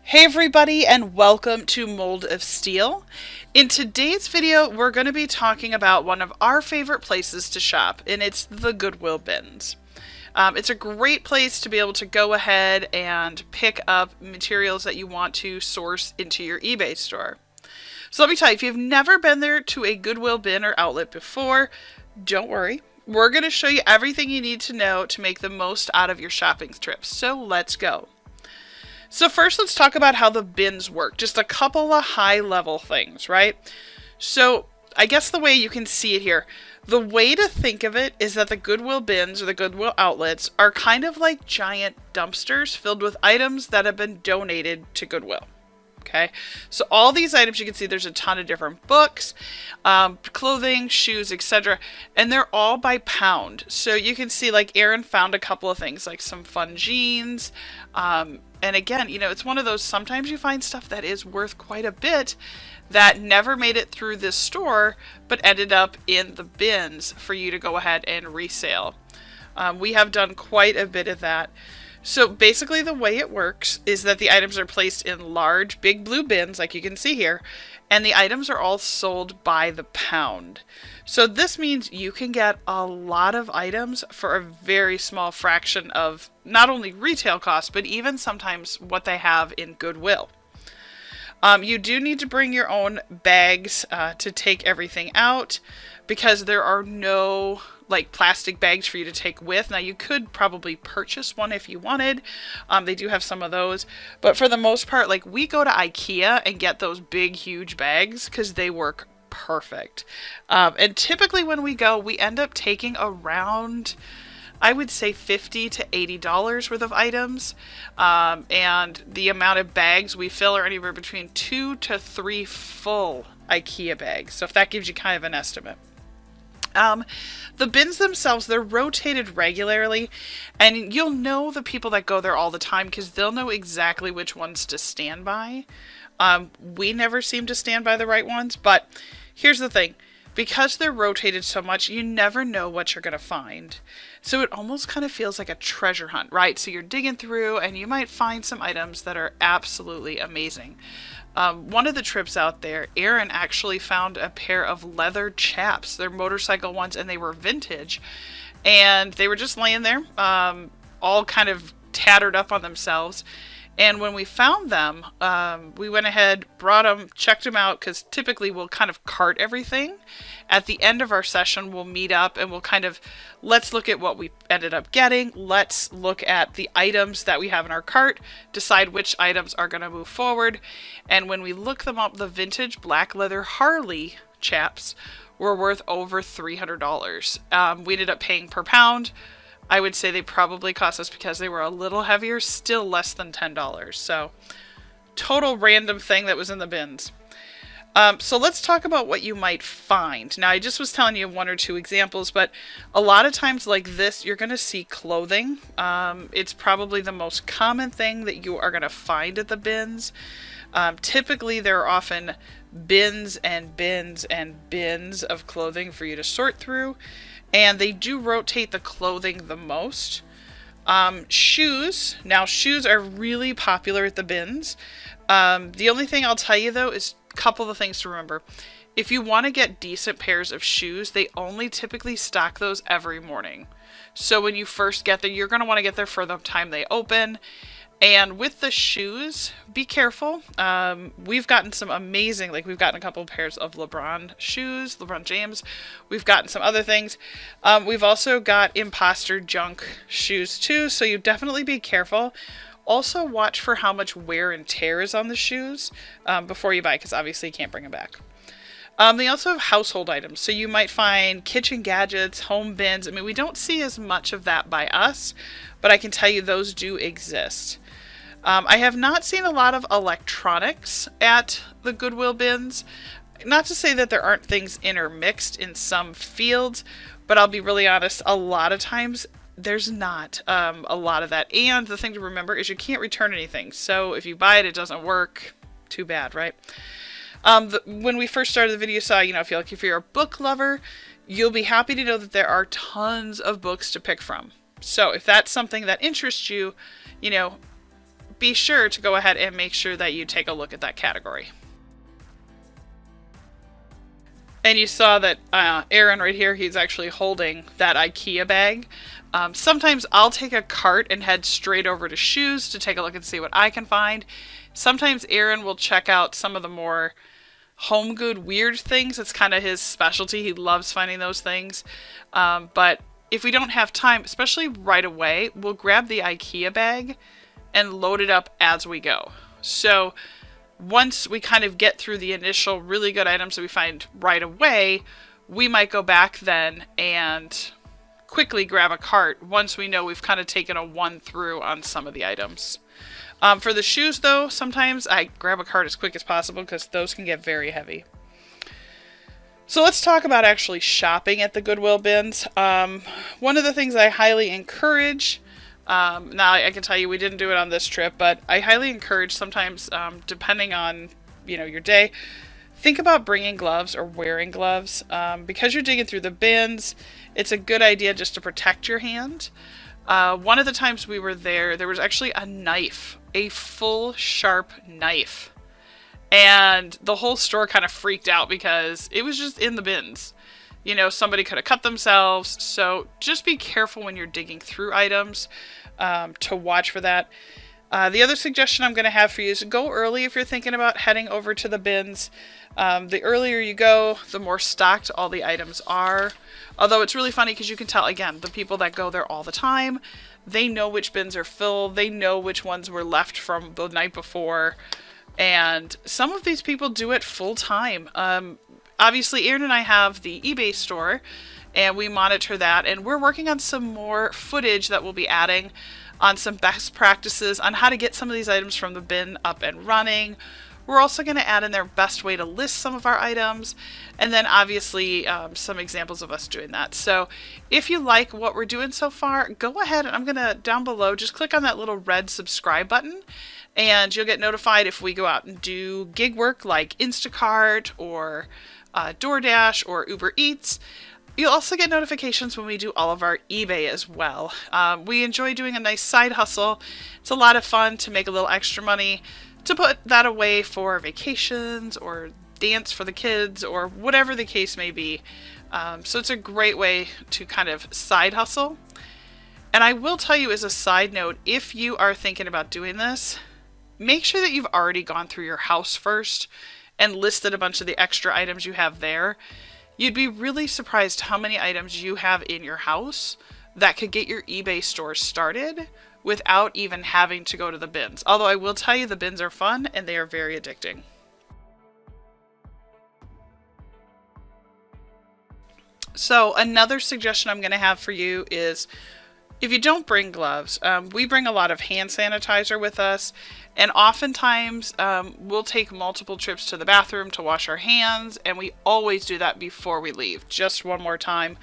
Hey everybody, and welcome to Mold of Steel. In today's video, we're going to be talking about one of our favorite places to shop, and it's the Goodwill bins. It's a great place to be able to go ahead and pick up materials that you want to source into your eBay store. So let me tell you, if you've never been there to a Goodwill bin or outlet before, don't worry. We're going to show you everything you need to know to make the most out of your shopping trips. So let's go. So first, let's talk about how the bins work. Just a couple of high-level things, right? So I guess the way you can see it here, the way to think of it is that the Goodwill bins or the Goodwill outlets are kind of like giant dumpsters filled with items that have been donated to Goodwill. Okay, so all these items, you can see there's a ton of different books, clothing, shoes, etc. And they're all by pound. So you can see, like, Erin found a couple of things, like some fun jeans. And again, you know, it's one of those, sometimes you find stuff that is worth quite a bit that never made it through this store, but ended up in the bins for you to go ahead and resale. We have done quite a bit of that. So basically the way it works is that the items are placed in large, big blue bins, like you can see here, and the items are all sold by the pound. So this means you can get a lot of items for a very small fraction of not only retail costs, but even sometimes what they have in Goodwill. You do need to bring your own bags to take everything out, because there are no plastic bags for you to take with. Now you could probably purchase one if you wanted. They do have some of those, but for the most part, like, we go to IKEA and get those big huge bags because they work perfect. And typically when we go, we end up taking around, I would say, $50 to $80 worth of items. And the amount of bags we fill are anywhere between 2 to 3 full IKEA bags. So if that gives you kind of an estimate. The bins themselves, they're rotated regularly, and you'll know the people that go there all the time because they'll know exactly which ones to stand by. We never seem to stand by the right ones, but here's the thing. Because they're rotated so much, you never know what you're going to find. So it almost kind of feels like a treasure hunt, right? So you're digging through and you might find some items that are absolutely amazing. One of the trips out there, Erin actually found a pair of leather chaps. They're motorcycle ones, and they were vintage. And they were just laying there, all kind of tattered up on themselves. And when we found them, we went ahead, brought them, checked them out, because typically we'll kind of cart everything. At the end of our session, we'll meet up and we'll kind of, let's look at what we ended up getting. Let's look at the items that we have in our cart, decide which items are going to move forward. And when we look them up, the vintage black leather Harley chaps were worth over $300. We ended up paying per pound. I would say they probably cost us, because they were a little heavier, still less than $10. So total random thing that was in the bins. So let's talk about what you might find. Now, I just was telling you 1 or 2 examples, but a lot of times like this, you're going to see clothing. It's probably the most common thing that you are going to find at the bins. Typically, there are often bins and bins and bins of clothing for you to sort through. And they do rotate the clothing the most. Shoes. Now, shoes are really popular at the bins. The only thing I'll tell you, though, is a couple of things to remember. If you want to get decent pairs of shoes, they only typically stock those every morning. So when you first get there, you're going to want to get there for the time they open. And with the shoes, be careful. We've gotten some amazing, we've gotten a couple of pairs of LeBron shoes, LeBron James. We've gotten some other things. We've also got imposter junk shoes too, so you definitely be careful. Also watch for how much wear and tear is on the shoes before you buy, because obviously you can't bring them back. They also have household items, so you might find kitchen gadgets, home bins. I mean, we don't see as much of that by us, but I can tell you those do exist. I have not seen a lot of electronics at the Goodwill bins. Not to say that there aren't things intermixed in some fields, but I'll be really honest, a lot of times there's not a lot of that. And the thing to remember is you can't return anything. So if you buy it, it doesn't work, too bad, right? When we first started the video, saw, if you're a book lover, you'll be happy to know that there are tons of books to pick from. So if that's something that interests you, be sure to go ahead and make sure that you take a look at that category. And you saw that Aaron right here, he's actually holding that IKEA bag. Sometimes I'll take a cart and head straight over to shoes to take a look and see what I can find. Sometimes Aaron will check out some of the more home good weird things. It's kind of his specialty. He loves finding those things. But if we don't have time, especially right away, we'll grab the IKEA bag and load it up as we go. So once we kind of get through the initial really good items that we find right away, we might go back then and quickly grab a cart once we know we've kind of taken a one through on some of the items. For the shoes though, sometimes I grab a cart as quick as possible because those can get very heavy. So let's talk about actually shopping at the Goodwill bins. One of the things I highly encourage, now I can tell you we didn't do it on this trip, but I highly encourage sometimes, depending on, your day, think about bringing gloves or wearing gloves. Because you're digging through the bins, it's a good idea just to protect your hand. One of the times we were there was actually a knife, a full sharp knife. And the whole store kind of freaked out because it was just in the bins. Somebody could have cut themselves. So just be careful when you're digging through items to watch for that. The other suggestion I'm going to have for you is go early if you're thinking about heading over to the bins. The earlier you go, the more stocked all the items are. Although it's really funny because you can tell, again, the people that go there all the time, they know which bins are full. They know which ones were left from the night before. And some of these people do it full time. Obviously, Aaron and I have the eBay store, and we monitor that. And we're working on some more footage that we'll be adding on some best practices on how to get some of these items from the bin up and running. We're also going to add in their best way to list some of our items, and then obviously some examples of us doing that. So if you like what we're doing so far, go ahead and I'm going to, down below, just click on that little red subscribe button, and you'll get notified if we go out and do gig work like Instacart or DoorDash or Uber Eats. You'll also get notifications when we do all of our eBay as well. We enjoy doing a nice side hustle. It's a lot of fun to make a little extra money to put that away for vacations or dance for the kids or whatever the case may be. So it's a great way to kind of side hustle. And I will tell you as a side note, if you are thinking about doing this, make sure that you've already gone through your house first and listed a bunch of the extra items you have there. You'd be really surprised how many items you have in your house that could get your eBay store started without even having to go to the bins. Although I will tell you the bins are fun and they are very addicting. So another suggestion I'm going to have for you is if you don't bring gloves, we bring a lot of hand sanitizer with us, and oftentimes we'll take multiple trips to the bathroom to wash our hands, and we always do that before we leave, just one more time.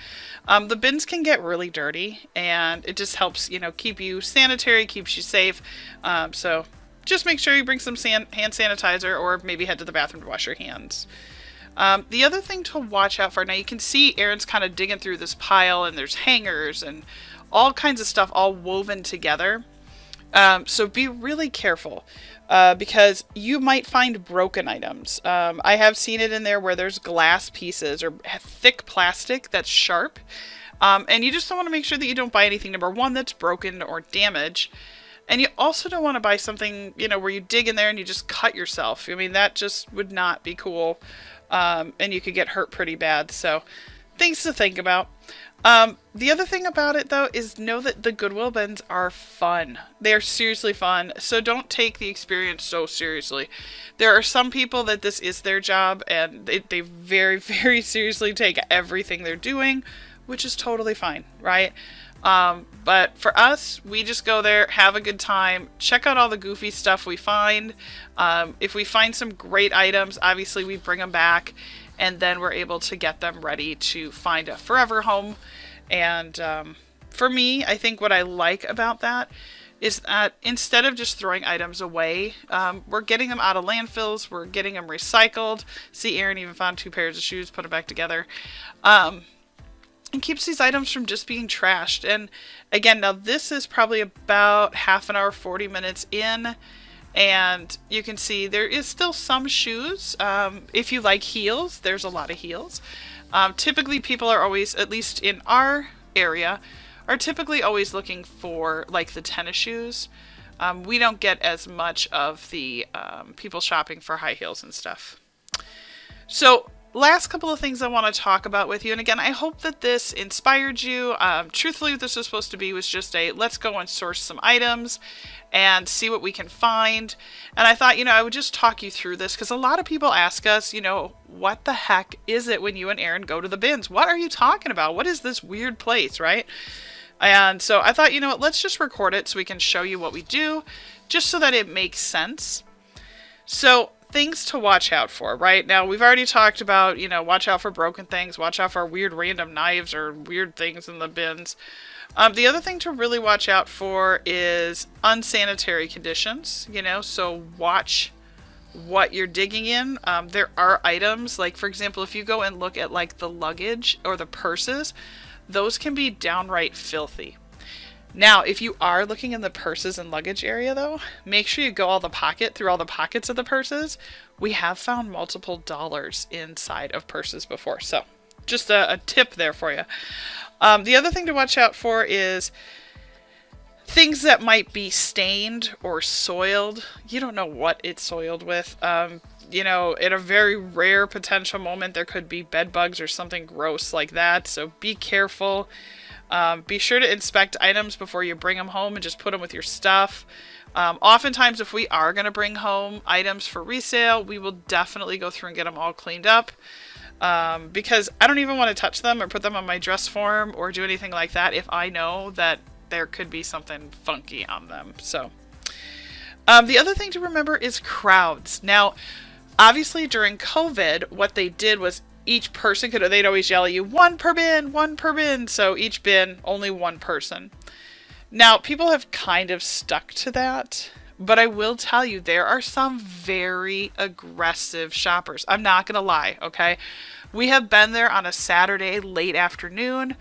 The bins can get really dirty, and it just helps, keep you sanitary, keeps you safe. So just make sure you bring some hand sanitizer, or maybe head to the bathroom to wash your hands. The other thing to watch out for, now you can see Aaron's kind of digging through this pile, and there's hangers and all kinds of stuff all woven together. So be really careful because you might find broken items. I have seen it in there where there's glass pieces or thick plastic that's sharp. And you just don't want to make sure that you don't buy anything, number one, that's broken or damaged. And you also don't want to buy something, where you dig in there and you just cut yourself. I mean, that just would not be cool. And you could get hurt pretty bad. So things to think about. The other thing about it, though, is know that the Goodwill bins are fun. They are seriously fun, so don't take the experience so seriously. There are some people that this is their job, and they very, very seriously take everything they're doing, which is totally fine, right? But for us, we just go there, have a good time, check out all the goofy stuff we find. If we find some great items, obviously we bring them back, and then we're able to get them ready to find a forever home. And for me, I think what I like about that is that instead of just throwing items away, we're getting them out of landfills, we're getting them recycled. See, Aaron even found 2 pairs of shoes, put them back together. and keeps these items from just being trashed. And again, now this is probably about half an hour, 40 minutes in, and you can see there is still some shoes. If you like heels, there's a lot of heels. Typically people are always, at least in our area, are typically always looking for like the tennis shoes. We don't get as much of the people shopping for high heels and stuff. So last couple of things I want to talk about with you. And again, I hope that this inspired you. Truthfully, what this was supposed to be was just a let's go and source some items and see what we can find. And I thought, I would just talk you through this because a lot of people ask us, what the heck is it when you and Aaron go to the bins? What are you talking about? What is this weird place, right? And so I thought, let's just record it so we can show you what we do, just so that it makes sense. So things to watch out for, right? Now, we've already talked about, watch out for broken things, watch out for weird random knives or weird things in the bins. The other thing to really watch out for is unsanitary conditions, so watch what you're digging in. There are items, like for example, if you go and look at like the luggage or the purses, those can be downright filthy. Now, if you are looking in the purses and luggage area though, make sure you go through all the pockets of the purses. We have found multiple dollars inside of purses before. So just a tip there for you. The other thing to watch out for is things that might be stained or soiled. You don't know what it's soiled with. In a very rare potential moment, there could be bed bugs or something gross like that. So be careful. Be sure to inspect items before you bring them home and just put them with your stuff. Oftentimes, if we are going to bring home items for resale, we will definitely go through and get them all cleaned up. Because I don't even want to touch them or put them on my dress form or do anything like that if I know that there could be something funky on them. So the other thing to remember is crowds. Now, obviously during COVID, what they did was each person they'd always yell at you, one per bin. So each bin, only one person. Now, people have kind of stuck to that, but I will tell you, there are some very aggressive shoppers. I'm not going to lie, okay? We have been there on a Saturday late afternoon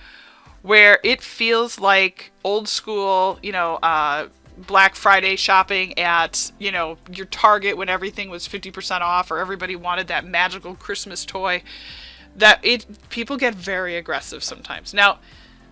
where it feels like old school, Black Friday shopping at, your Target when everything was 50% off or everybody wanted that magical Christmas toy. People get very aggressive sometimes. Now,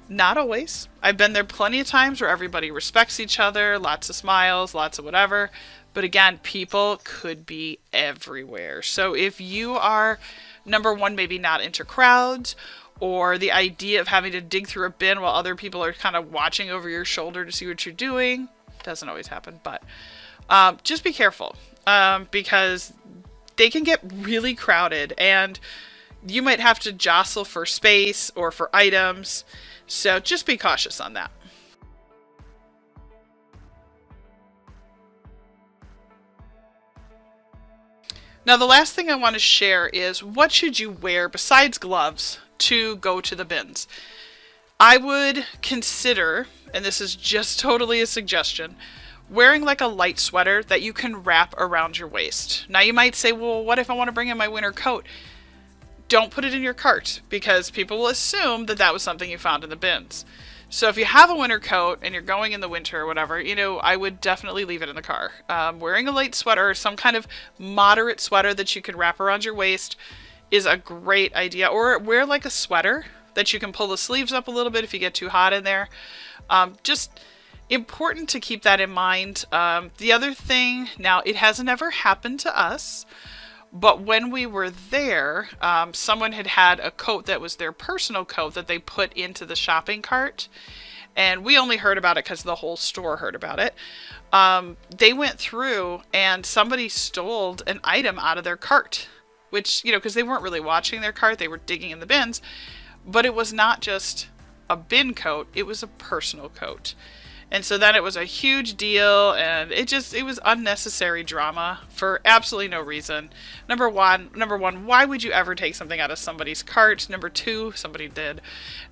not always. I've been there plenty of times where everybody respects each other, lots of smiles, lots of whatever. But again, people could be everywhere. So if you are, number one, maybe not into crowds, or the idea of having to dig through a bin while other people are kind of watching over your shoulder to see what you're doing, doesn't always happen, but just be careful because they can get really crowded and you might have to jostle for space or for items. So just be cautious on that. Now, the last thing I want to share is what should you wear besides gloves to go to the bins? I would consider, and this is just totally a suggestion, wearing like a light sweater that you can wrap around your waist. Now you might say, well, what if I want to bring in my winter coat? Don't put it in your cart because people will assume that that was something you found in the bins. So if you have a winter coat and you're going in the winter or whatever, I would definitely leave it in the car. Wearing a light sweater or some kind of moderate sweater that you can wrap around your waist is a great idea. Or wear like a sweater that you can pull the sleeves up a little bit if you get too hot in there. Just important to keep that in mind. The other thing, now it hasn't ever happened to us, but when we were there, someone had a coat that was their personal coat that they put into the shopping cart. And we only heard about it because the whole store heard about it. They went through and somebody stole an item out of their cart, which, because they weren't really watching their cart, they were digging in the bins. But it was not just a bin coat, it was a personal coat. And so then it was a huge deal, and it was unnecessary drama for absolutely no reason. Number one, why would you ever take something out of somebody's cart? Number two, somebody did.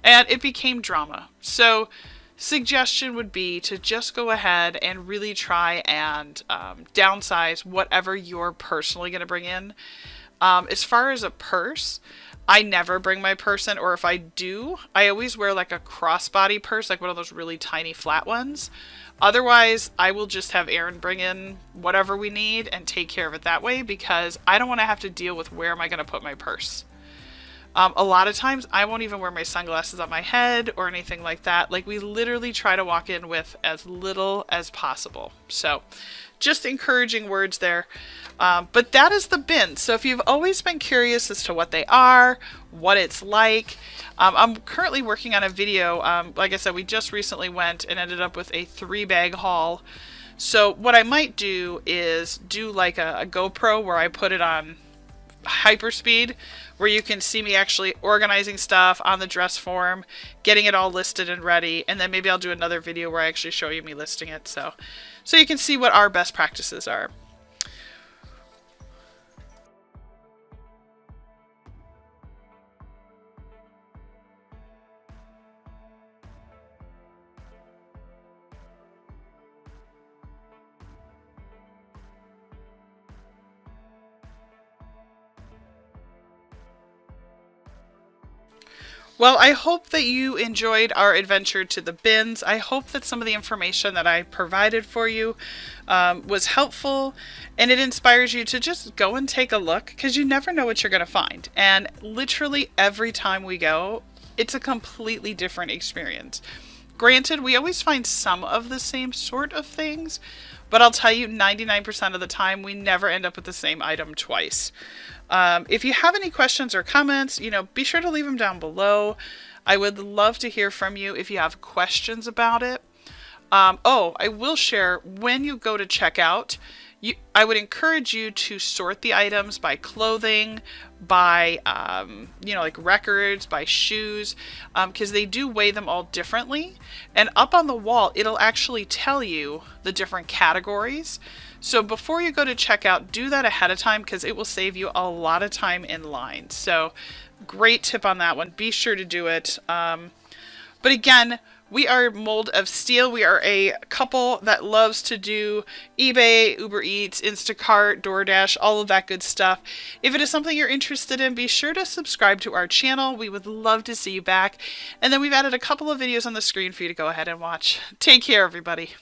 And it became drama. So suggestion would be to just go ahead and really try and downsize whatever you're personally going to bring in. As far as a purse, I never bring my purse in, or if I do, I always wear like a crossbody purse, like one of those really tiny flat ones. Otherwise, I will just have Aaron bring in whatever we need and take care of it that way, because I don't want to have to deal with where am I going to put my purse. A lot of times I won't even wear my sunglasses on my head or anything like that. Like, we literally try to walk in with as little as possible. So just encouraging words there. But that is the bin. So if you've always been curious as to what they are, what it's like, I'm currently working on a video. Like I said, we just recently went and ended up with a 3-bag haul. So what I might do is do like a GoPro where I put it on hyperspeed, where you can see me actually organizing stuff on the dress form, getting it all listed and ready, and then maybe I'll do another video where I actually show you me listing it, so you can see what our best practices are. Well, I hope that you enjoyed our adventure to the bins. I hope that some of the information that I provided for you was helpful, and it inspires you to just go and take a look, because you never know what you're going to find. And literally every time we go, it's a completely different experience. Granted, we always find some of the same sort of things, but I'll tell you, 99% of the time, we never end up with the same item twice. If you have any questions or comments, be sure to leave them down below. I would love to hear from you if you have questions about it. I will share, when you go to checkout, I would encourage you to sort the items by clothing, by, like records, by shoes, because they do weigh them all differently. And up on the wall, it'll actually tell you the different categories. So before you go to checkout, do that ahead of time, because it will save you a lot of time in line. So great tip on that one. Be sure to do it. But again, we are Mold of Steel. We are a couple that loves to do eBay, Uber Eats, Instacart, DoorDash, all of that good stuff. If it is something you're interested in, be sure to subscribe to our channel. We would love to see you back. And then we've added a couple of videos on the screen for you to go ahead and watch. Take care, everybody.